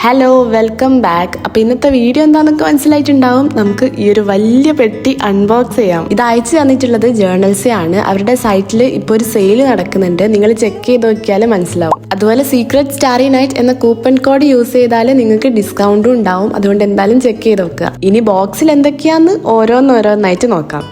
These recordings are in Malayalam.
Hello, welcome back. അപ്പോൾ ഇന്നത്തെ വീഡിയോ എന്താണെന്നൊക്കെ മനസ്സിലായിട്ടുണ്ടാവും. നമുക്ക് ഈ ഒരു വലിയ പെട്ടി അൺബോക്സ് ചെയ്യാം. ഇത് അയച്ചു തന്നിട്ടുള്ളത് ജേർണൽസേ ആണ്. അവരുടെ സൈറ്റിൽ ഇപ്പോൾ ഒരു സെയിൽ നടക്കുന്നുണ്ട്. നിങ്ങൾ ചെക്ക് ചെയ്ത് നോക്കിയാൽ മനസ്സിലാവും. അതുപോലെ സീക്രട്ട് സ്റ്റാറി നൈറ്റ് എന്ന കൂപ്പൺ കോഡ് യൂസ് ചെയ്താൽ നിങ്ങൾക്ക് ഡിസ്കൗണ്ടും ഉണ്ടാവും. അതുകൊണ്ട് എന്തായാലും ചെക്ക് ചെയ്ത് നോക്കുക. ഇനി ബോക്സിൽ എന്തൊക്കെയാന്ന് ഓരോന്നോരോന്നായിട്ട് നോക്കാം.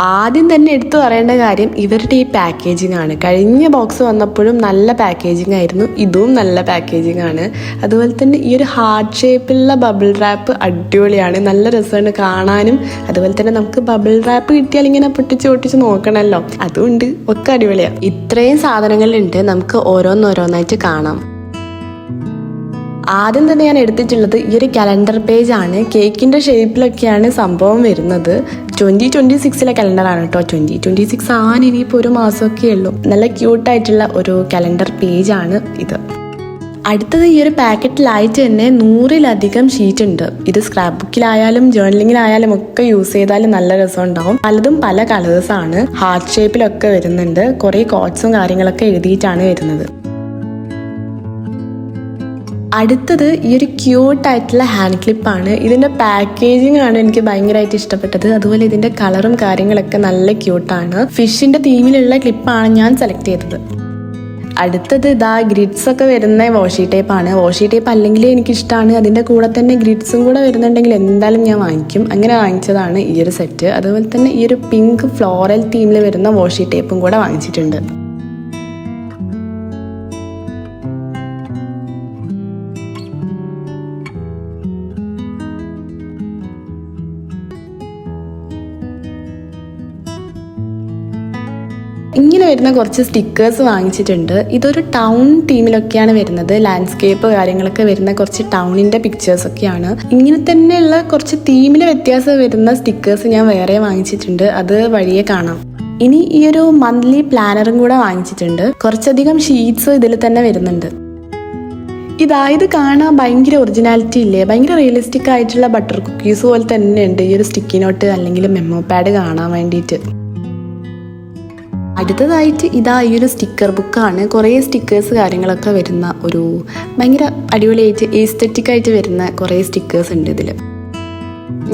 ആദ്യം തന്നെ എടുത്തു പറയേണ്ട കാര്യം ഇവരുടെ ഈ പാക്കേജിംഗ് ആണ്. കഴിഞ്ഞ ബോക്സ് വന്നപ്പോഴും നല്ല പാക്കേജിംഗ് ആയിരുന്നു, ഇതും നല്ല പാക്കേജിംഗ് ആണ്. അതുപോലെ തന്നെ ഈ ഒരു ഹാർട്ട് ഷേപ്പിലുള്ള ബബിൾ റാപ്പ് അടിപൊളിയാണ്, നല്ല രസമാണ് കാണാനും. അതുപോലെ തന്നെ നമുക്ക് ബബിൾ റാപ്പ് കിട്ടിയാൽ ഇങ്ങനെ പൊട്ടിച്ച് നോക്കണമല്ലോ, അതുകൊണ്ട് ഒക്കെ അടിപൊളിയാണ്. ഇത്രയും സാധനങ്ങളുണ്ട്, നമുക്ക് ഓരോന്നോരോന്നായിട്ട് കാണാം. ആദ്യം തന്നെ ഞാൻ എടുത്തിട്ടുള്ളത് ഈ ഒരു കലണ്ടർ പേജ് ആണ്. കേക്കിൻ്റെ ഷേപ്പിലൊക്കെയാണ് സംഭവം വരുന്നത്. 2026 കലണ്ടറാണ് കേട്ടോ. 2026 ആവാൻ ഇനിയിപ്പോൾ ഒരു മാസമൊക്കെ ഉള്ളൂ. നല്ല ക്യൂട്ടായിട്ടുള്ള ഒരു കലണ്ടർ പേജാണ് ഇത്. അടുത്തത് ഈ ഒരു പാക്കറ്റിലായിട്ട് തന്നെ 100-ലധികം ഷീറ്റ് ഉണ്ട്. ഇത് സ്ക്രാപ്പ് ബുക്കിലായാലും ജേർണലിങ്ങിലായാലും ഒക്കെ യൂസ് ചെയ്താലും നല്ല രസം ഉണ്ടാവും. പലതും പല കളേഴ്സാണ്, ഹാർട്ട് ഷേപ്പിലൊക്കെ വരുന്നുണ്ട്. കുറേ കോട്ട്സും കാര്യങ്ങളൊക്കെ എഴുതിയിട്ടാണ് വരുന്നത്. അടുത്തത് ഈ ഒരു ക്യൂട്ടായിട്ടുള്ള ഹാൻഡ് ക്ലിപ്പാണ്. ഇതിൻ്റെ പാക്കേജിംഗ് ആണ് എനിക്ക് ഭയങ്കരമായിട്ട് ഇഷ്ടപ്പെട്ടത്. അതുപോലെ ഇതിൻ്റെ കളറും കാര്യങ്ങളൊക്കെ നല്ല ക്യൂട്ടാണ്. ഫിഷിൻ്റെ തീമിലുള്ള ക്ലിപ്പാണ് ഞാൻ സെലക്ട് ചെയ്തത്. അടുത്തത് ഇതാ ഗ്രിഡ്സ് ഒക്കെ വരുന്ന വാഷി ടേപ്പാണ്. വാഷി ടേപ്പ് അല്ലെങ്കിൽ എനിക്കിഷ്ടമാണ്, അതിൻ്റെ കൂടെ തന്നെ ഗ്രിഡ്സും കൂടെ വരുന്നുണ്ടെങ്കിൽ എന്തായാലും ഞാൻ വാങ്ങിക്കും. അങ്ങനെ വാങ്ങിച്ചതാണ് ഈ ഒരു സെറ്റ്. അതുപോലെ തന്നെ ഈ ഒരു പിങ്ക് ഫ്ലോറൽ തീമിൽ വരുന്ന വാഷി ടേപ്പും കൂടെ വാങ്ങിച്ചിട്ടുണ്ട്. ഇങ്ങനെ വരുന്ന കുറച്ച് സ്റ്റിക്കേഴ്സ് വാങ്ങിച്ചിട്ടുണ്ട്. ഇതൊരു ടൗൺ തീമിലൊക്കെയാണ് വരുന്നത്. ലാൻഡ്സ്കേപ്പ് കാര്യങ്ങളൊക്കെ വരുന്ന കുറച്ച് ടൗണിൻ്റെ പിക്ചേഴ്സൊക്കെയാണ്. ഇങ്ങനെ തന്നെയുള്ള കുറച്ച് തീമിൽ വ്യത്യാസം വരുന്ന സ്റ്റിക്കേഴ്സ് ഞാൻ വേറെ വാങ്ങിച്ചിട്ടുണ്ട്, അത് വഴിയെ കാണാം. ഇനി ഈ ഒരു മന്ത്ലി പ്ലാനറും കൂടെ വാങ്ങിച്ചിട്ടുണ്ട്. കുറച്ചധികം ഷീറ്റ്സ് ഇതിൽ തന്നെ വരുന്നുണ്ട്. ഇത് കാണാൻ ഭയങ്കര ഒറിജിനാലിറ്റി ഇല്ലേ, ഭയങ്കര റിയലിസ്റ്റിക് ആയിട്ടുള്ള ബട്ടർ കുക്കീസ് പോലെ തന്നെ ഉണ്ട് ഈ ഒരു സ്റ്റിക്കി നോട്ട് അല്ലെങ്കിൽ മെമ്മോ പാഡ് കാണാൻ വേണ്ടിയിട്ട്. അടുത്തതായിട്ട് ഈ ഒരു സ്റ്റിക്കർ ബുക്കാണ്. കുറേ സ്റ്റിക്കേഴ്സ് കാര്യങ്ങളൊക്കെ വരുന്ന ഒരു ഭയങ്കര അടിപൊളിയായിട്ട് എസ്തെറ്റിക് ആയിട്ട് വരുന്ന കുറേ സ്റ്റിക്കേഴ്സ് ഉണ്ട് ഇതിൽ.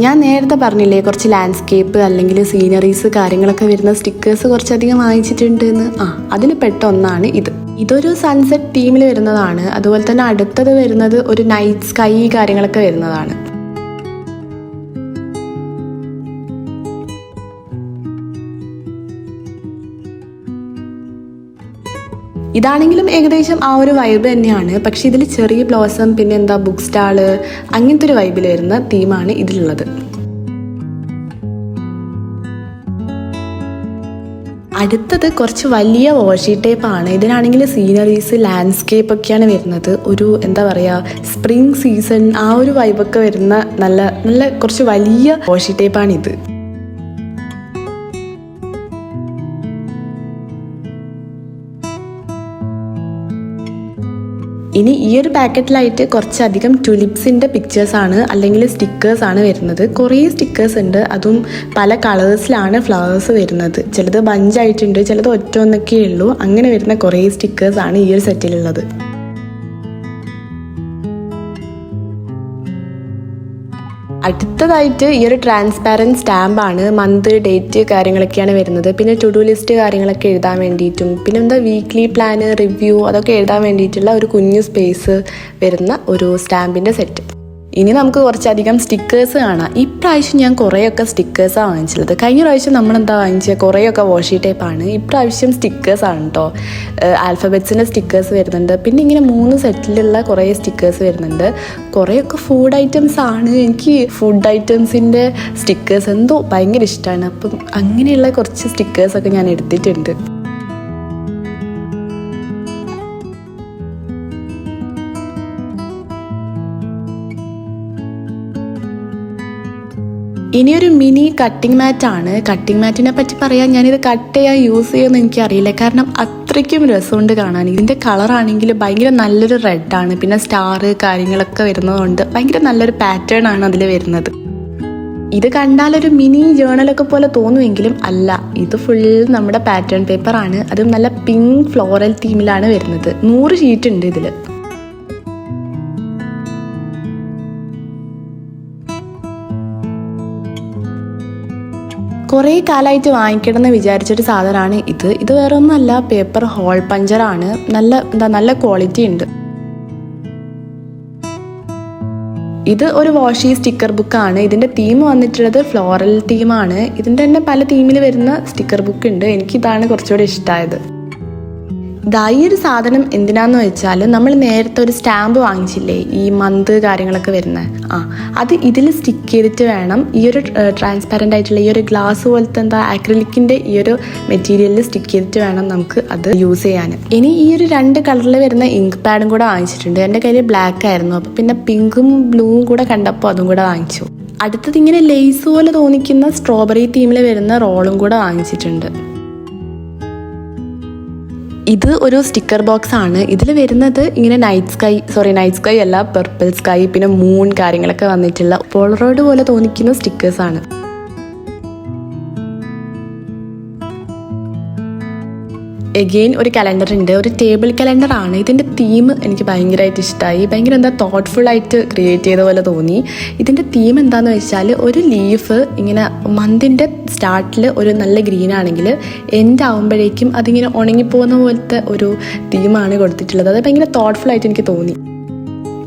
ഞാൻ നേരത്തെ പറഞ്ഞില്ലേ കുറച്ച് ലാൻഡ്സ്കേപ്പ് അല്ലെങ്കിൽ സീനറീസ് കാര്യങ്ങളൊക്കെ വരുന്ന സ്റ്റിക്കേഴ്സ് കുറച്ചധികം വാങ്ങിച്ചിട്ടുണ്ട് എന്ന്. അതിൽ പെട്ട ഒന്നാണ് ഇത്. ഇതൊരു സൺസെറ്റ് തീമിൽ വരുന്നതാണ്. അതുപോലെ തന്നെ അടുത്തത് വരുന്നത് ഒരു നൈറ്റ് സ്കൈ കാര്യങ്ങളൊക്കെ വരുന്നതാണ്. ഇതാണെങ്കിലും ഏകദേശം ആ ഒരു വൈബ് തന്നെയാണ്. പക്ഷെ ഇതിൽ ചെറിയ ബ്ലോസം പിന്നെ ബുക്ക് സ്റ്റാള് അങ്ങനത്തെ ഒരു വൈബിൽ വരുന്ന തീമാണ് ഇതിലുള്ളത്. അടുത്തത് കുറച്ച് വലിയ വാഷി ടേപ്പാണ്. ഇതിനാണെങ്കിൽ സീനറീസ് ലാൻഡ്സ്കേപ്പ് ഒക്കെയാണ് വരുന്നത്. ഒരു സ്പ്രിംഗ് സീസൺ ആ ഒരു വൈബൊക്കെ വരുന്ന നല്ല നല്ല കുറച്ച് വലിയ വാഷി ടേപ്പാണിത്. ഇനി ഈ ഒരു പാക്കറ്റിലായിട്ട് കുറച്ചധികം ടുലിപ്സിൻ്റെ പിക്ചേഴ്സാണ് അല്ലെങ്കിൽ സ്റ്റിക്കേഴ്സാണ് വരുന്നത്. കുറേ സ്റ്റിക്കേഴ്സ് ഉണ്ട്, അതും പല കളേഴ്സിലാണ് ഫ്ലവേഴ്സ് വരുന്നത്. ചിലത് ബഞ്ചായിട്ടുണ്ട്, ചിലത് ഒറ്റൊന്നൊക്കെ ഉള്ളൂ. അങ്ങനെ വരുന്ന കുറേ സ്റ്റിക്കേഴ്സാണ് ഈ ഒരു സെറ്റിലുള്ളത്. അടുത്തതായിട്ട് ഈ ഒരു ട്രാൻസ്പാരൻറ്റ് സ്റ്റാമ്പാണ്. മന്ത് ഡേറ്റ് കാര്യങ്ങളൊക്കെയാണ് വരുന്നത്. പിന്നെ ടു ഡു ലിസ്റ്റ് കാര്യങ്ങളൊക്കെ എഴുതാൻ വേണ്ടിയിട്ടും പിന്നെ വീക്ക്ലി പ്ലാന് റിവ്യൂ അതൊക്കെ എഴുതാൻ വേണ്ടിയിട്ടുള്ള ഒരു കുഞ്ഞു സ്പേസ് വരുന്ന ഒരു സ്റ്റാമ്പിൻ്റെ സെറ്റ്. ഇനി നമുക്ക് കുറച്ചധികം സ്റ്റിക്കേഴ്സ് കാണാം. ഇപ്രാവശ്യം ഞാൻ കുറേയൊക്കെ സ്റ്റിക്കേഴ്സാണ് വാങ്ങിച്ചുള്ളത്. കഴിഞ്ഞ പ്രാവശ്യം നമ്മളെന്താ വാങ്ങിച്ചത്, കുറേയൊക്കെ വാഷി ടേപ്പാണ്. ഇപ്രാവശ്യം സ്റ്റിക്കേഴ്സാണ് കേട്ടോ. ആൽഫബറ്റ്സിൻ്റെ സ്റ്റിക്കേഴ്സ് വരുന്നുണ്ട്. പിന്നെ ഇങ്ങനെ 3 സെറ്റിലുള്ള കുറേ സ്റ്റിക്കേഴ്സ് വരുന്നുണ്ട്. കുറേയൊക്കെ ഫുഡ് ഐറ്റംസ് ആണ്. എനിക്ക് ഫുഡ് ഐറ്റംസിൻ്റെ സ്റ്റിക്കേഴ്സ് ഭയങ്കര ഇഷ്ടമാണ്. അപ്പം അങ്ങനെയുള്ള കുറച്ച് സ്റ്റിക്കേഴ്സൊക്കെ ഞാൻ എടുത്തിട്ടുണ്ട്. ഇനിയൊരു മിനി കട്ടിംഗ് മാറ്റാണ്. കട്ടിംഗ് മാറ്റിനെ പറ്റി പറയാൻ, ഞാനിത് കട്ട് ചെയ്യാൻ യൂസ് ചെയ്യുമെന്ന് എനിക്കറിയില്ല, കാരണം അത്രയ്ക്കും രസമുണ്ട് കാണാൻ. ഇതിൻ്റെ കളറാണെങ്കിൽ ഭയങ്കര നല്ലൊരു റെഡാണ്. പിന്നെ സ്റ്റാർ കാര്യങ്ങളൊക്കെ വരുന്നതുകൊണ്ട് ഭയങ്കര നല്ലൊരു പാറ്റേൺ ആണ് അതിൽ വരുന്നത്. ഇത് കണ്ടാലൊരു മിനി ജേർണലൊക്കെ പോലെ തോന്നുമെങ്കിലും അല്ല, ഇത് ഫുൾ നമ്മുടെ പാറ്റേൺ പേപ്പറാണ്. അതും നല്ല പിങ്ക് ഫ്ലോറൽ തീമിലാണ് വരുന്നത്. 100 ഷീറ്റ് ഉണ്ട് ഇതിൽ. കുറേ കാലമായിട്ട് വാങ്ങിക്കണം എന്ന് വിചാരിച്ചൊരു സാധനമാണ് ഇത് വേറെ ഒന്നുമല്ല, പേപ്പർ ഹോൾ പഞ്ചറാണ്. നല്ല ക്വാളിറ്റി ഉണ്ട്. ഇത് ഒരു വാഷി സ്റ്റിക്കർ ബുക്കാണ്. ഇതിൻ്റെ തീം വന്നിട്ടുള്ളത് ഫ്ലോറൽ തീമാണ്. ഇതിൻ്റെ തന്നെ പല തീമിൽ വരുന്ന സ്റ്റിക്കർ ബുക്ക് ഉണ്ട്. എനിക്കിതാണ് കുറച്ചുകൂടി ഇഷ്ടമായത്. ഈ ഒരു സാധനം എന്തിനാന്ന് വെച്ചാൽ, നമ്മൾ നേരത്തെ ഒരു സ്റ്റാമ്പ് വാങ്ങിച്ചില്ലേ, ഈ മന്ത് കാര്യങ്ങളൊക്കെ വരുന്നത്, അത് ഇതിൽ സ്റ്റിക്ക് ചെയ്തിട്ട് വേണം ഈ ഒരു ട്രാൻസ്പാരൻ്റ് ആയിട്ടുള്ള ഈ ഒരു ഗ്ലാസ് പോലത്തെ ആക്രിലിക്കിൻ്റെ ഈ ഒരു മെറ്റീരിയലിൽ സ്റ്റിക്ക് ചെയ്തിട്ട് വേണം നമുക്ക് അത് യൂസ് ചെയ്യാൻ. ഇനി ഈ ഒരു 2 കളറിൽ വരുന്ന ഇങ്ക് പാഡും കൂടെ വാങ്ങിച്ചിട്ടുണ്ട്. എൻ്റെ കയ്യിൽ ബ്ലാക്ക് ആയിരുന്നു, അപ്പോൾ പിന്നെ പിങ്കും ബ്ലൂവും കൂടെ കണ്ടപ്പോൾ അതും കൂടെ വാങ്ങിച്ചു. അടുത്തത് ഇങ്ങനെ ലേസ് പോലെ തോന്നിക്കുന്ന സ്ട്രോബെറി തീമിൽ വരുന്ന റോളും കൂടെ വാങ്ങിച്ചിട്ടുണ്ട്. ഇത് ഒരു സ്റ്റിക്കർ ബോക്സ് ആണ്. ഇതിൽ വരുന്നത് ഇങ്ങനെ നൈറ്റ് സ്കൈ അല്ല, പർപ്പിൾ സ്കൈ, പിന്നെ മൂൺ കാര്യങ്ങളൊക്കെ വന്നിട്ടുള്ള പോളറോയിഡ് പോലെ തോന്നിക്കുന്ന സ്റ്റിക്കേഴ്സാണ്. എഗെയിൻ ഒരു കലണ്ടർ ഉണ്ട്. ഒരു ടേബിൾ കലണ്ടർ ആണ്. ഇതിൻ്റെ തീം എനിക്ക് ഭയങ്കരമായിട്ട് ഇഷ്ടമായി. ഭയങ്കര തോട്ട്ഫുള്ളായിട്ട് ക്രിയേറ്റ് ചെയ്ത പോലെ തോന്നി. ഇതിൻ്റെ തീം എന്താണെന്ന് വെച്ചാൽ, ഒരു ലീഫ് ഇങ്ങനെ മന്തിൻ്റെ സ്റ്റാർട്ടിൽ ഒരു നല്ല ഗ്രീൻ ആണെങ്കിൽ എൻഡ് ആകുമ്പോഴേക്കും അതിങ്ങനെ ഉണങ്ങിപ്പോകുന്ന പോലത്തെ ഒരു തീമാണ് കൊടുത്തിട്ടുള്ളത്. അത് ഭയങ്കര തോട്ട്ഫുള്ളായിട്ട് എനിക്ക് തോന്നി.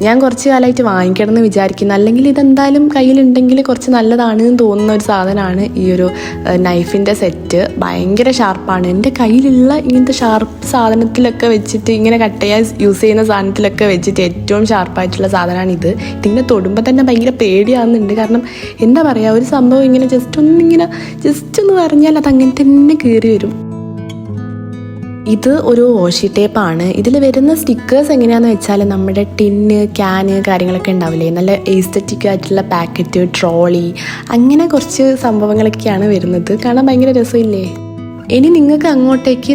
ഞാൻ കുറച്ച് കാലമായിട്ട് വാങ്ങിക്കണം എന്ന് വിചാരിക്കുന്നു. അല്ലെങ്കിൽ ഇതെന്തായാലും കയ്യിലുണ്ടെങ്കിൽ കുറച്ച് നല്ലതാണെന്ന് തോന്നുന്ന ഒരു സാധനമാണ് ഈ ഒരു നൈഫിൻ്റെ സെറ്റ്. ഭയങ്കര ഷാർപ്പാണ്. എൻ്റെ കയ്യിലുള്ള ഇങ്ങനത്തെ ഷാർപ്പ് സാധനത്തിലൊക്കെ വെച്ചിട്ട്, ഇങ്ങനെ കട്ട് ചെയ്യാൻ യൂസ് ചെയ്യുന്ന സാധനത്തിലൊക്കെ വെച്ചിട്ട് ഏറ്റവും ഷാർപ്പായിട്ടുള്ള സാധനമാണ് ഇത്. ഇതിങ്ങനെ തൊടുമ്പോൾ തന്നെ ഭയങ്കര പേടിയാവുന്നുണ്ട്. കാരണം എന്താ പറയുക, ഒരു സംഭവം ഇങ്ങനെ ജസ്റ്റ് ഒന്ന് പറഞ്ഞാൽ അത് അങ്ങനെ തന്നെ കയറി വരും. ഇത് ഒരു വാഷി ടേപ്പാണ്. ഇതിൽ വരുന്ന സ്റ്റിക്കേഴ്സ് എങ്ങനെയാണെന്ന് വെച്ചാൽ, നമ്മുടെ ടിന്ന്, ക്യാന് കാര്യങ്ങളൊക്കെ ഉണ്ടാവില്ലേ, നല്ല എസ്തെറ്റിക് ആയിട്ടുള്ള പാക്കറ്റ്, ട്രോളി, അങ്ങനെ കുറച്ച് സംഭവങ്ങളൊക്കെയാണ് വരുന്നത്. കാണാൻ ഭയങ്കര രസമില്ലേ? ഇനി നിങ്ങൾക്ക് അങ്ങോട്ടേക്ക്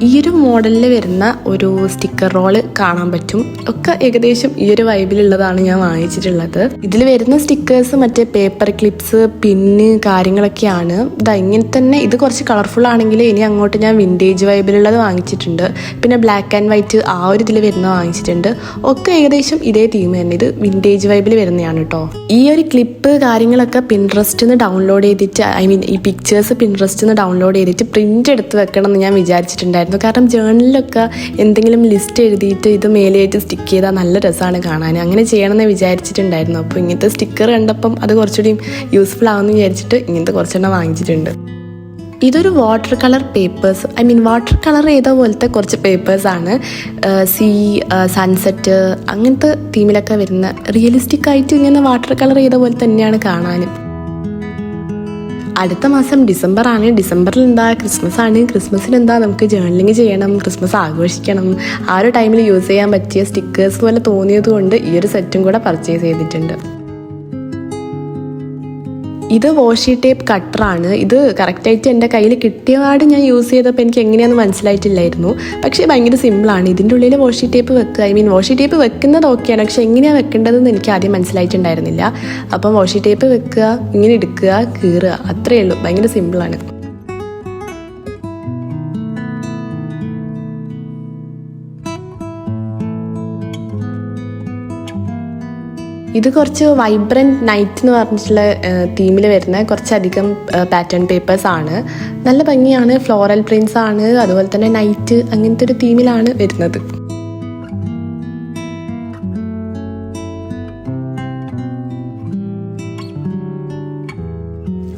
ഈ ഒരു മോഡലിൽ വരുന്ന ഒരു സ്റ്റിക്കർ റോള് കാണാൻ പറ്റും. ഒക്കെ ഏകദേശം ഈ ഒരു വൈബിലുള്ളതാണ് ഞാൻ വാങ്ങിച്ചിട്ടുള്ളത്. ഇതിൽ വരുന്ന സ്റ്റിക്കേഴ്സ് മറ്റേ പേപ്പർ ക്ലിപ്സ്, പിന്ന് കാര്യങ്ങളൊക്കെയാണ്. ഇങ്ങനെ തന്നെ. ഇത് കുറച്ച് കളർഫുൾ ആണെങ്കിൽ ഇനി അങ്ങോട്ട് ഞാൻ വിൻറ്റേജ് വൈബിലുള്ളത് വാങ്ങിച്ചിട്ടുണ്ട്. പിന്നെ ബ്ലാക്ക് ആൻഡ് വൈറ്റ് ആ ഒരു ഇതിൽ വരുന്ന വാങ്ങിച്ചിട്ടുണ്ട്. ഒക്കെ ഏകദേശം ഇതേ തീം തന്നെ. ഇത് വിൻറ്റേജ് വൈബിൽ വരുന്നതാണ് കേട്ടോ. ഈ ഒരു ക്ലിപ്പ് കാര്യങ്ങളൊക്കെ പിൻട്രസ്റ്റിൽ നിന്ന് ഡൗൺലോഡ് ചെയ്തിട്ട്, ഈ പിക്ചേഴ്സ് പിൻട്രസ്റ്റിൽ നിന്ന് ഡൗൺലോഡ് ചെയ്തിട്ട് പ്രിന്റ് എടുത്ത് വെക്കണം എന്ന് ഞാൻ വിചാരിച്ചിട്ടുണ്ടായിരുന്നു. കാരണം ജേർണലിലൊക്കെ എന്തെങ്കിലും ലിസ്റ്റ് എഴുതിയിട്ട് ഇത് മേലെയായിട്ട് സ്റ്റിക്ക് ചെയ്താൽ നല്ല രസമാണ് കാണാൻ. അങ്ങനെ ചെയ്യണമെന്ന് വിചാരിച്ചിട്ടുണ്ടായിരുന്നു. അപ്പോൾ ഇങ്ങനത്തെ സ്റ്റിക്കർ കണ്ടപ്പം അത് കുറച്ചുകൂടി യൂസ്ഫുൾ ആവുമെന്ന് വിചാരിച്ചിട്ട് ഇങ്ങനത്തെ കുറച്ചെണ്ണം വാങ്ങിച്ചിട്ടുണ്ട്. ഇതൊരു water colour papers, water colour ചെയ്ത പോലത്തെ കുറച്ച് പേപ്പേഴ്സാണ്. സൺസെറ്റ് അങ്ങനത്തെ തീമിലൊക്കെ വരുന്ന റിയലിസ്റ്റിക് ആയിട്ട് ഇങ്ങനെ വാട്ടർ കളർ ചെയ്ത പോലെ തന്നെയാണ് കാണാൻ. അടുത്ത മാസം ഡിസംബർ ആണ്. ഡിസംബറിൽ ക്രിസ്മസ് ആണ്. ക്രിസ്മസിന് നമുക്ക് ജേർണലിങ് ചെയ്യണം, ക്രിസ്മസ് ആഘോഷിക്കണം. ആ ഒരു ടൈമിൽ യൂസ് ചെയ്യാൻ പറ്റിയ സ്റ്റിക്കേഴ്സ് പോലെ തോന്നിയത് കൊണ്ട് ഈ ഒരു സെറ്റും കൂടെ പർച്ചേസ് ചെയ്തിട്ടുണ്ട്. ഇത് വാഷി ടേപ്പ് കട്ടറാണ്. ഇത് കറക്റ്റായിട്ട് എൻ്റെ കയ്യിൽ കിട്ടിയപാട് ഞാൻ യൂസ് ചെയ്തപ്പോൾ എനിക്ക് എങ്ങനെയാണെന്ന് മനസ്സിലായിട്ടില്ലായിരുന്നു. പക്ഷേ ഭയങ്കര സിമ്പിളാണ്. ഇതിൻ്റെ ഉള്ളിൽ വാഷി ടേപ്പ് വെക്കുക, വാഷി ടേപ്പ് വെക്കുന്നത് ഓക്കെയാണ്, പക്ഷെ എങ്ങനെയാണ് വെക്കേണ്ടതെന്ന് എനിക്ക് ആദ്യം മനസ്സിലായിട്ടുണ്ടായിരുന്നില്ല. അപ്പം വാഷി ടേപ്പ് വെക്കുക, ഇങ്ങനെ എടുക്കുക, കീറുക, അത്രയേ ഉള്ളൂ. ഭയങ്കര സിമ്പിളാണ്. ഇത് കുറച്ച് വൈബ്രൻറ്റ് നൈറ്റ് എന്ന് പറഞ്ഞിട്ടുള്ള തീമിൽ വരുന്ന കുറച്ചധികം പാറ്റേൺ പേപ്പേഴ്സ് ആണ്. നല്ല ഭംഗിയാണ്. ഫ്ലോറൽ പ്രിൻസ് ആണ്. അതുപോലെ തന്നെ നൈറ്റ് അങ്ങനത്തെ ഒരു തീമിലാണ് വരുന്നത്.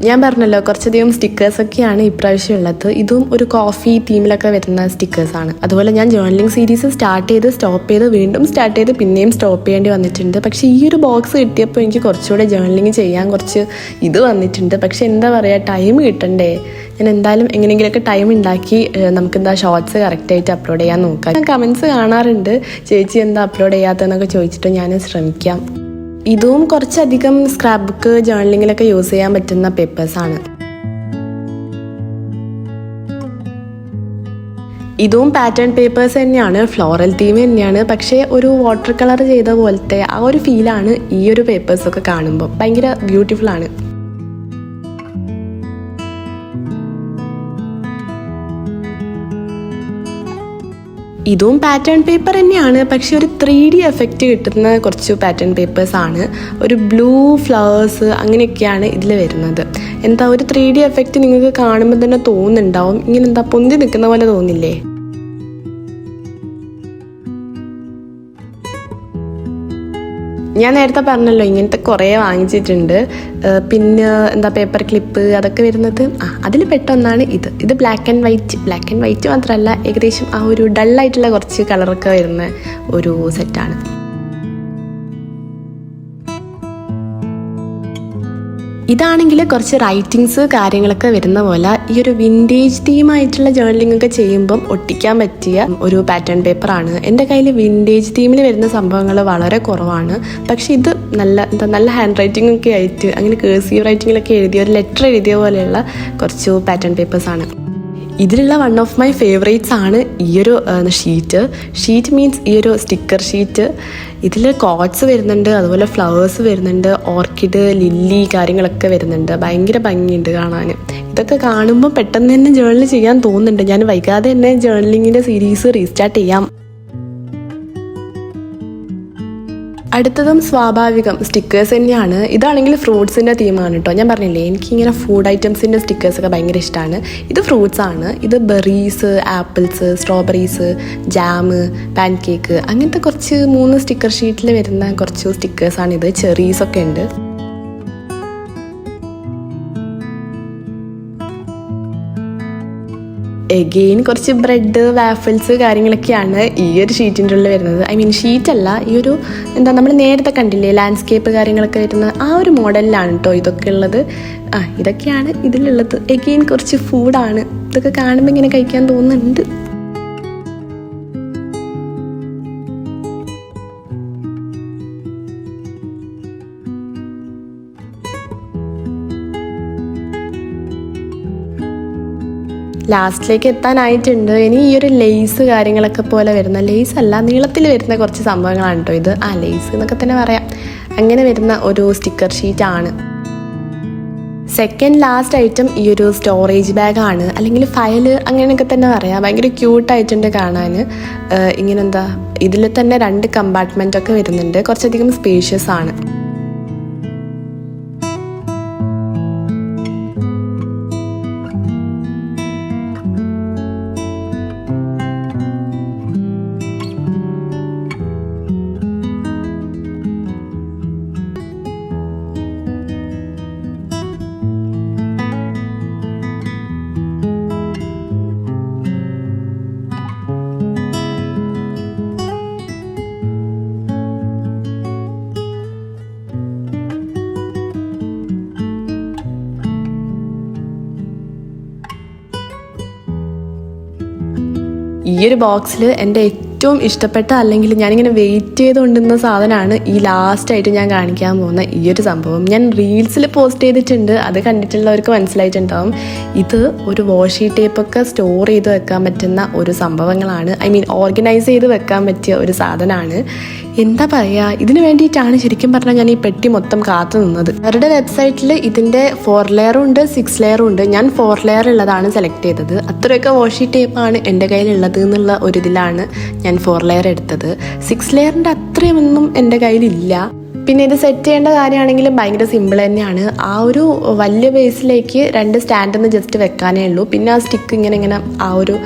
ഞാൻ പറഞ്ഞല്ലോ കുറച്ചധികം സ്റ്റിക്കേഴ്സൊക്കെയാണ് ഇപ്രാവശ്യം ഉള്ളത്. ഇതും ഒരു കോഫി തീമിലൊക്കെ വരുന്ന സ്റ്റിക്കേഴ്സാണ്. അതുപോലെ ഞാൻ ജേർണലിംഗ് സീരീസ് സ്റ്റാർട്ട് ചെയ്ത് സ്റ്റോപ്പ് ചെയ്ത് വീണ്ടും സ്റ്റാർട്ട് ചെയ്ത് പിന്നെയും സ്റ്റോപ്പ് ചെയ്യേണ്ടി വന്നിട്ടുണ്ട്. പക്ഷേ ഈ ഒരു ബോക്സ് കിട്ടിയപ്പോൾ എനിക്ക് കുറച്ചുകൂടെ ജേർണലിംഗ് ചെയ്യാൻ കുറച്ച് ഇത് വന്നിട്ടുണ്ട്. പക്ഷെ എന്താ പറയുക, ടൈം കിട്ടണ്ടേ. ഞാൻ എന്തായാലും എങ്ങനെയെങ്കിലുമൊക്കെ ടൈം ഉണ്ടാക്കി നമുക്കെന്താ ഷോർട്സ് കറക്റ്റായിട്ട് അപ്ലോഡ് ചെയ്യാൻ നോക്കാം. ഞാൻ കമൻസ് കാണാറുണ്ട്, ചേച്ചി എന്താ അപ്ലോഡ് ചെയ്യാത്തതെന്നൊക്കെ ചോദിച്ചിട്ട് ഞാൻ ശ്രമിക്കാം. ഇതും കുറച്ചധികം സ്ക്രാപ്പ് ബുക്ക് ജേർണലിങ്ങിലൊക്കെ യൂസ് ചെയ്യാൻ പറ്റുന്ന പേപ്പേഴ്സാണ്. ഇതും പാറ്റേൺ പേപ്പേഴ്സ് തന്നെയാണ്, ഫ്ലോറൽ തീം തന്നെയാണ്. പക്ഷേ ഒരു വാട്ടർ കളർ ചെയ്ത പോലത്തെ ആ ഒരു ഫീലാണ് ഈ ഒരു പേപ്പേഴ്സൊക്കെ കാണുമ്പോൾ. ഭയങ്കര ബ്യൂട്ടിഫുള്ളാണ്. ഇതും പാറ്റേൺ പേപ്പർ തന്നെയാണ്, പക്ഷെ ഒരു 3D എഫക്റ്റ് കിട്ടുന്ന കുറച്ച് പാറ്റേൺ പേപ്പേഴ്സ് ആണ്. ഒരു ബ്ലൂ ഫ്ലവേഴ്സ് അങ്ങനെയൊക്കെയാണ് ഇതിൽ വരുന്നത്. എന്താ ഒരു 3D എഫക്റ്റ് നിങ്ങൾക്ക് കാണുമ്പോൾ തന്നെ തോന്നുന്നുണ്ടാവും, ഇങ്ങനെ എന്താ പൊന്തി നിൽക്കുന്ന പോലെ തോന്നില്ലേ? ഞാൻ നേരത്തെ പറഞ്ഞല്ലോ ഇങ്ങനത്തെ കുറേ വാങ്ങിച്ചിട്ടുണ്ട്. പിന്നെ എന്താ പേപ്പർ ക്ലിപ്പ് അതൊക്കെ വരുന്നത്. അതിൽ പെട്ടൊന്നാണ് ഇത് ബ്ലാക്ക് ആൻഡ് വൈറ്റ് മാത്രമല്ല, ഏകദേശം ആ ഒരു ഡള്ളായിട്ടുള്ള കുറച്ച് കളറൊക്കെ വരുന്ന ഒരു സെറ്റാണ്. ഇതാണെങ്കിൽ കുറച്ച് റൈറ്റിങ്സ് കാര്യങ്ങളൊക്കെ വരുന്ന പോലെ ഈ ഒരു വിൻറ്റേജ് തീമായിട്ടുള്ള ജേർണലിംഗ് ഒക്കെ ചെയ്യുമ്പം ഒട്ടിക്കാൻ പറ്റിയ ഒരു പാറ്റേൺ പേപ്പറാണ്. എൻ്റെ കയ്യിൽ വിൻറ്റേജ് തീമിൽ വരുന്ന സംഭവങ്ങൾ വളരെ കുറവാണ്. പക്ഷെ ഇത് നല്ല ഹാൻഡ് റൈറ്റിംഗ് ഒക്കെ ആയിട്ട് അങ്ങനെ കേഴ്സീവ് റൈറ്റിങ്ങിലൊക്കെ എഴുതിയ ഒരു ലെറ്റർ എഴുതിയ പോലെയുള്ള കുറച്ച് പാറ്റേൺ പേപ്പേഴ്സാണ്. ഇതിലുള്ള വൺ ഓഫ് മൈ ഫേവറേറ്റ്സ് ആണ് ഈയൊരു ഷീറ്റ് മീൻസ് ഈ ഒരു സ്റ്റിക്കർ ഷീറ്റ്. ഇതിൽ കോട്ട്സ് വരുന്നുണ്ട്, അതുപോലെ ഫ്ലവേഴ്സ് വരുന്നുണ്ട്, ഓർക്കിഡ്, ലില്ലി കാര്യങ്ങളൊക്കെ വരുന്നുണ്ട്. ഭയങ്കര ഭംഗിയുണ്ട് കാണാൻ. ഇതൊക്കെ കാണുമ്പോൾ പെട്ടെന്ന് തന്നെ ജേർണൽ ചെയ്യാൻ തോന്നുന്നുണ്ട്. ഞാൻ വൈകാതെ തന്നെ ജേർണലിങ്ങിൻ്റെ സീരീസ് റീസ്റ്റാർട്ട് ചെയ്യാം. അടുത്തതും സ്വാഭാവികം സ്റ്റിക്കേഴ്സ് തന്നെയാണ്. ഇതാണെങ്കിൽ ഫ്രൂട്ട്സിൻ്റെ തീമാണ് കേട്ടോ. ഞാൻ പറഞ്ഞില്ലേ എനിക്കിങ്ങനെ ഫുഡ് ഐറ്റംസിൻ്റെ സ്റ്റിക്കേഴ്സൊക്കെ ഭയങ്കര ഇഷ്ടമാണ്. ഇത് ഫ്രൂട്ട്സ് ആണ്. ഇത് berries, apples, strawberries, jam, pan cake അങ്ങനത്തെ കുറച്ച് 3 സ്റ്റിക്കർ ഷീറ്റിൽ വരുന്ന കുറച്ച് സ്റ്റിക്കേഴ്സാണിത്. ചെറീസൊക്കെ ഉണ്ട്. എഗെയിൻ കുറച്ച് ബ്രെഡ്, വാഫിൾസ് കാര്യങ്ങളൊക്കെയാണ് ഈ ഒരു ഷീറ്റിൻ്റെ ഉള്ളിൽ വരുന്നത്. ഐ മീൻ ഷീറ്റല്ല, ഈ ഒരു എന്താ നമ്മൾ നേരത്തെ കണ്ടില്ലേ ലാൻഡ്സ്കേപ്പ് കാര്യങ്ങളൊക്കെ വരുന്ന ആ ഒരു മോഡലിലാണ് കേട്ടോ ഇതൊക്കെ ഉള്ളത്. ഇതൊക്കെയാണ് ഇതിലുള്ളത്. എഗെയിൻ കുറച്ച് ഫുഡാണ്. ഇതൊക്കെ കാണുമ്പോൾ ഇങ്ങനെ കഴിക്കാൻ തോന്നുന്നുണ്ട്. ലാസ്റ്റിലേക്ക് എത്താനായിട്ടുണ്ട്. ഇനി ഈ ഒരു ലേസ് കാര്യങ്ങളൊക്കെ പോലെ വരുന്ന, ലേസ് അല്ല നീളത്തിൽ വരുന്ന കുറച്ച് സംഭവങ്ങളാണ് കേട്ടോ ഇത്. ലേസ് എന്നൊക്കെ തന്നെ പറയാം. അങ്ങനെ വരുന്ന ഒരു സ്റ്റിക്കർ ഷീറ്റാണ്. സെക്കൻഡ് ലാസ്റ്റ് ഐറ്റം ഈ ഒരു സ്റ്റോറേജ് ബാഗാണ്, അല്ലെങ്കിൽ ഫയല് അങ്ങനെയൊക്കെ തന്നെ പറയാം. ഭയങ്കര ക്യൂട്ടായിട്ടുണ്ട് കാണാൻ. ഇങ്ങനെന്താ ഇതിൽ തന്നെ 2 കമ്പാർട്ട്മെൻ്റ് ഒക്കെ വരുന്നുണ്ട്. കുറച്ചധികം സ്പേഷ്യസ് ആണ്. ഈ ഒരു ബോക്സിൽ എൻ്റെ ഏറ്റവും ഇഷ്ടപ്പെട്ട, അല്ലെങ്കിൽ ഞാനിങ്ങനെ വെയിറ്റ് ചെയ്തുകൊണ്ടിരുന്ന സാധനമാണ് ഈ ലാസ്റ്റായിട്ട് ഞാൻ കാണിക്കാൻ പോകുന്ന ഈ ഒരു സംഭവം. ഞാൻ റീൽസിൽ പോസ്റ്റ് ചെയ്തിട്ടുണ്ട്, അത് കണ്ടിട്ടുള്ളവർക്ക് മനസ്സിലായിട്ടുണ്ടാവും. ഇത് ഒരു വാഷി ടേപ്പൊക്കെ സ്റ്റോർ ചെയ്ത് വെക്കാൻ പറ്റുന്ന ഒരു സംഭവങ്ങളാണ്. ഐ മീൻ ഓർഗനൈസ് ചെയ്ത് വെക്കാൻ പറ്റിയ ഒരു സാധനമാണ്. എന്താ പറയുക, ഇതിന് വേണ്ടിയിട്ടാണ് ശരിക്കും പറഞ്ഞാൽ ഞാൻ ഈ പെട്ടി മൊത്തം കാത്തു നിന്നത്. അവരുടെ വെബ്സൈറ്റിൽ ഇതിൻ്റെ 4 ലെയറും ഉണ്ട്, 6 ലെയറും ഉണ്ട്. ഞാൻ 4 ലെയർ ഉള്ളതാണ് സെലക്ട് ചെയ്തത്. അത്രയൊക്കെ വാഷി ടേപ്പാണ് എൻ്റെ കയ്യിലുള്ളത് എന്നുള്ള ഒരിതിലാണ് ഞാൻ 4 ലെയർ എടുത്തത്. 6 ലെയറിൻ്റെ അത്രയൊന്നും എൻ്റെ കയ്യിലില്ല. പിന്നെ ഇത് സെറ്റ് ചെയ്യേണ്ട കാര്യമാണെങ്കിലും ഭയങ്കര സിമ്പിൾ തന്നെയാണ്. ആ ഒരു വലിയ ബേസിലേക്ക് 2 സ്റ്റാൻഡൊന്ന് ജസ്റ്റ് വെക്കാനേ ഉള്ളൂ. പിന്നെ ആ സ്റ്റിക്ക് ഇങ്ങനെ ആ ഒരു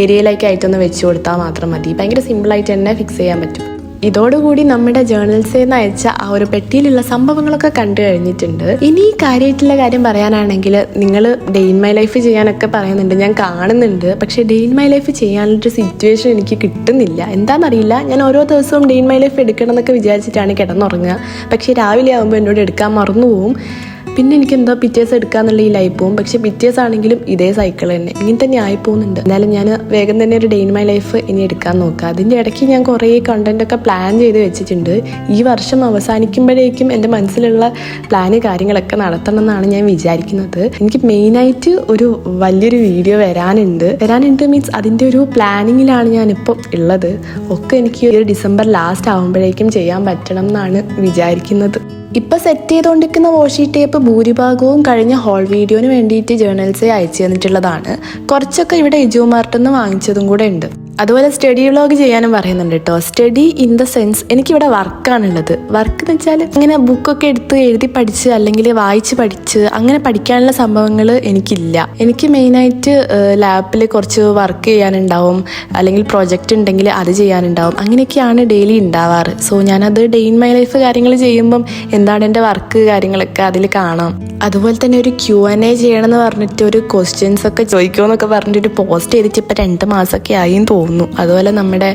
ഏരിയയിലേക്കായിട്ടൊന്ന് വെച്ച് കൊടുത്താൽ മാത്രം മതി. ഭയങ്കര സിമ്പിളായിട്ട് തന്നെ ഫിക്സ് ചെയ്യാൻ പറ്റും. ഇതോടുകൂടി നമ്മുടെ ജേർണൽസിൽ നിന്ന് അയച്ച ആ ഒരു പെട്ടിയിലുള്ള സംഭവങ്ങളൊക്കെ കണ്ടു കഴിഞ്ഞിട്ടുണ്ട്. ഇനി കാര്യമായിട്ടുള്ള കാര്യം പറയാനാണെങ്കിൽ, നിങ്ങൾ ഡേ ഇൻ മൈ ലൈഫ് ചെയ്യാനൊക്കെ പറയുന്നുണ്ട്, ഞാൻ കാണുന്നുണ്ട്. പക്ഷേ ഡേ ഇൻ മൈ ലൈഫ് ചെയ്യാനുള്ളൊരു സിറ്റുവേഷൻ എനിക്ക് കിട്ടുന്നില്ല. എന്താണെന്നറിയില്ല. ഞാൻ ഓരോ ദിവസവും ഡേ ഇൻ മൈ ലൈഫ് എടുക്കണം എന്നൊക്കെ വിചാരിച്ചിട്ടാണ് കിടന്നുറങ്ങുക. പക്ഷേ രാവിലെ ആകുമ്പോൾ എന്നോട് എടുക്കാൻ മറന്നു പോവും. പിന്നെ എനിക്ക് എന്തോ പിറ്റേസ് എടുക്കാന്നുള്ള ഈ ലൈഫ് പോവും. പക്ഷെ പിറ്റേസ് ആണെങ്കിലും ഇതേ സൈക്കിൾ തന്നെ ഇങ്ങനെ തന്നെ ആയി പോകുന്നുണ്ട്. എന്തായാലും ഞാൻ വേഗം തന്നെ ഒരു ഡേ ഇൻ മൈ ലൈഫ് ഇനി എടുക്കാൻ നോക്കാം. അതിൻ്റെ ഇടയ്ക്ക് ഞാൻ കുറേ കണ്ടൻറ്റൊക്കെ പ്ലാൻ ചെയ്ത് വെച്ചിട്ടുണ്ട്. ഈ വർഷം അവസാനിക്കുമ്പോഴേക്കും എൻ്റെ മനസ്സിലുള്ള പ്ലാന് കാര്യങ്ങളൊക്കെ നടത്തണം എന്നാണ് ഞാൻ വിചാരിക്കുന്നത്. എനിക്ക് മെയിനായിട്ട് ഒരു വലിയൊരു വീഡിയോ വരാനുണ്ട് മീൻസ് അതിൻ്റെ ഒരു പ്ലാനിങ്ങിലാണ് ഞാനിപ്പോൾ ഉള്ളത്. ഒക്കെ എനിക്ക് ഒരു ഡിസംബർ ലാസ്റ്റ് ആകുമ്പോഴേക്കും ചെയ്യാൻ പറ്റണം എന്നാണ് വിചാരിക്കുന്നത്. ഇപ്പം സെറ്റ് ചെയ്തുകൊണ്ടിരിക്കുന്ന വാഷി ടേപ്പ് ഭൂരിഭാഗവും കഴിഞ്ഞ ഹോൾ വീഡിയോന് വേണ്ടിയിട്ട് ജേർണൽസ് അയച്ചു തന്നിട്ടുള്ളതാണ്. കുറച്ചൊക്കെ ഇവിടെ എജുമാർട്ടിൽ നിന്ന് വാങ്ങിച്ചതും കൂടെ ഉണ്ട്. അതുപോലെ സ്റ്റഡി വ്ളോഗ് ചെയ്യാനും പറയുന്നുണ്ട് കേട്ടോ. സ്റ്റഡി ഇൻ ദ സെൻസ് എനിക്കിവിടെ വർക്കാണുള്ളത്. വർക്ക് എന്ന് വെച്ചാൽ ഇങ്ങനെ ബുക്കൊക്കെ എടുത്ത് എഴുതി പഠിച്ച് അല്ലെങ്കിൽ വായിച്ച് പഠിച്ച് അങ്ങനെ പഠിക്കാനുള്ള സംഭവങ്ങൾ എനിക്കില്ല. എനിക്ക് മെയിനായിട്ട് ലാപ്പിൽ കുറച്ച് വർക്ക് ചെയ്യാനുണ്ടാവും, അല്ലെങ്കിൽ പ്രൊജക്റ്റ് ഉണ്ടെങ്കിൽ അത് ചെയ്യാനുണ്ടാവും. അങ്ങനെയൊക്കെയാണ് ഡെയിലി ഉണ്ടാവാറ്. സോ ഞാനത് ഡേ ഇൻ മൈ ലൈഫ് കാര്യങ്ങൾ ചെയ്യുമ്പം എന്താണ് എൻ്റെ വർക്ക് കാര്യങ്ങളൊക്കെ അതിൽ കാണാം. അതുപോലെ തന്നെ ഒരു Q&A ചെയ്യണമെന്ന് പറഞ്ഞിട്ട് ഒരു ക്വസ്റ്റ്യൻസ് ഒക്കെ ചോദിക്കുമെന്നൊക്കെ പറഞ്ഞിട്ട് പോസ്റ്റ് ചെയ്തിട്ട് ഇപ്പം 2 മാസമൊക്കെ ആയിന്ന് തോന്നുന്നു. അതുപോലെ നമ്മുടെ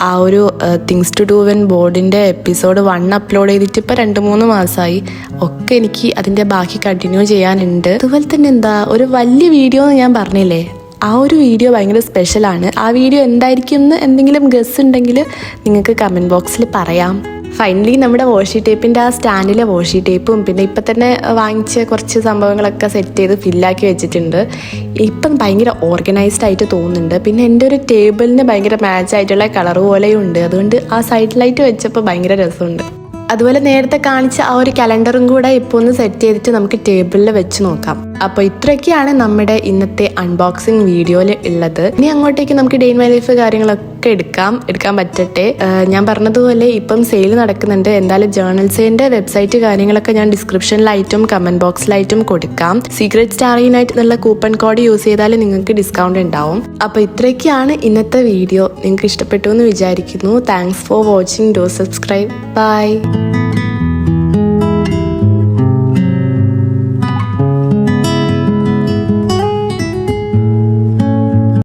ആ ഒരു തിങ്സ് ടു ഡു വെൻ ബോർഡിൻ്റെ എപ്പിസോഡ് 1 അപ്ലോഡ് ചെയ്തിട്ട് ഇപ്പം 2-3 മാസമായി. ഒക്കെ എനിക്ക് അതിൻ്റെ ബാക്കി കണ്ടിന്യൂ ചെയ്യാനുണ്ട്. അതുപോലെ തന്നെ ഒരു വലിയ വീഡിയോ എന്ന് ഞാൻ പറഞ്ഞില്ലേ, ആ ഒരു വീഡിയോ ഭയങ്കര സ്പെഷ്യലാണ്. ആ വീഡിയോ എന്തായിരിക്കും എന്ന് എന്തെങ്കിലും ഗസ് ഉണ്ടെങ്കിൽ നിങ്ങൾക്ക് കമൻറ്റ് ബോക്സിൽ പറയാം. ഫൈനലി നമ്മുടെ വാഷി ടേപ്പിൻ്റെ ആ സ്റ്റാൻഡിലെ വാഷി ടേപ്പും പിന്നെ ഇപ്പം തന്നെ വാങ്ങിച്ച കുറച്ച് സംഭവങ്ങളൊക്കെ സെറ്റ് ചെയ്ത് ഫില്ലാക്കി വെച്ചിട്ടുണ്ട്. ഇപ്പം ഭയങ്കര ഓർഗനൈസ്ഡ് ആയിട്ട് തോന്നുന്നുണ്ട്. പിന്നെ എൻ്റെ ഒരു ടേബിളിന് ഭയങ്കര മാച്ച് ആയിട്ടുള്ള കളർ പോലെയും ഉണ്ട്. അതുകൊണ്ട് ആ സൈഡ് ലൈറ്റ് വെച്ചപ്പോൾ ഭയങ്കര രസമുണ്ട്. അതുപോലെ നേരത്തെ കാണിച്ച ആ ഒരു കലണ്ടറും കൂടെ ഇപ്പോൾ ഒന്ന് സെറ്റ് ചെയ്തിട്ട് നമുക്ക് ടേബിളിൽ വെച്ച് നോക്കാം. അപ്പോൾ ഇത്രയൊക്കെയാണ് നമ്മുടെ ഇന്നത്തെ അൺബോക്സിങ് വീഡിയോയിൽ ഉള്ളത്. ഇനി അങ്ങോട്ടേക്ക് നമുക്ക് ഡേ ഇൻ മൈ ലൈഫ് കാര്യങ്ങളൊക്കെ എടുക്കാൻ പറ്റട്ടെ. ഞാൻ പറഞ്ഞതുപോലെ ഇപ്പം സെയിൽ നടക്കുന്നുണ്ട്. എന്തായാലും ജേർണൽസിൻ്റെ വെബ്സൈറ്റ് കാര്യങ്ങളൊക്കെ ഞാൻ ഡിസ്ക്രിപ്ഷനിലായിട്ടും കമൻറ്റ് ബോക്സിലായിട്ടും കൊടുക്കാം. സീക്രട്ട് സ്റ്റാറിനായിട്ട് എന്നുള്ള കൂപ്പൺ കോഡ് യൂസ് ചെയ്താൽ നിങ്ങൾക്ക് ഡിസ്കൗണ്ട് ഉണ്ടാവും. അപ്പോൾ ഇത്രയൊക്കെയാണ് ഇന്നത്തെ വീഡിയോ. നിങ്ങൾക്ക് ഇഷ്ടപ്പെട്ടു എന്ന് വിചാരിക്കുന്നു. Thanks for watching. Do subscribe. By.